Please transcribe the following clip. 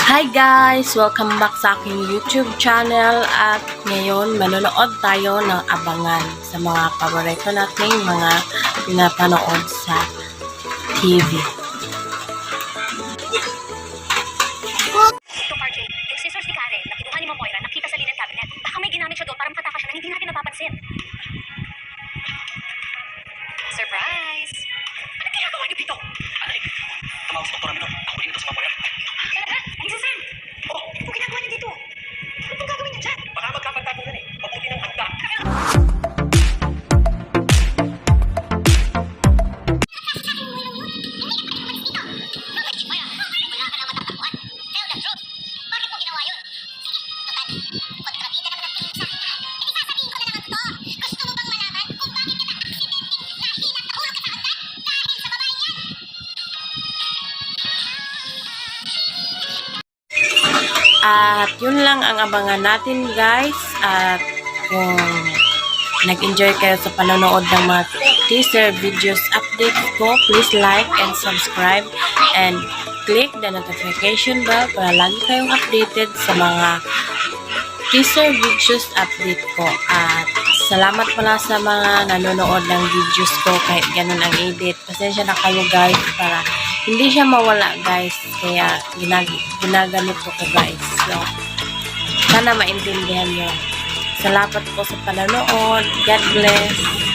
Hi guys! Welcome back sa aking YouTube channel at ngayon manonood tayo ng abangan sa mga paborito nating mga pinapanood sa TV. Ito, RJ, yung scissors ni Karen na kinuha ni Ma'am Moira nakita sa linen cabinet. Baka may ginamit siya doon para makataka siya na hindi natin napapansin. Surprise! Anong ginagawa niyo dito? Anak, tumawag si Dr. Amino. Ako din ito sa Ma'am Moira. Talaga? Ang Susan! Oh, anong ginagawa niyo dito? Ano pong gagawin niyo dyan? Baka magkapagtagulan eh. Mabuti ng handa. At yun lang ang abangan natin guys. At kung nag-enjoy kayo sa panonood ng mga teaser videos updates ko, please like and subscribe and click the notification bell para lagi kayong updated sa mga teaser videos update ko. At salamat pala sa mga nanonood ng videos ko kahit ganun ang edit. Pasensya na kayo guys para hindi siya mawala guys. Kaya ginagamit ko guys. So, sana maintindihan nyo. Salamat po sa panonood. God bless.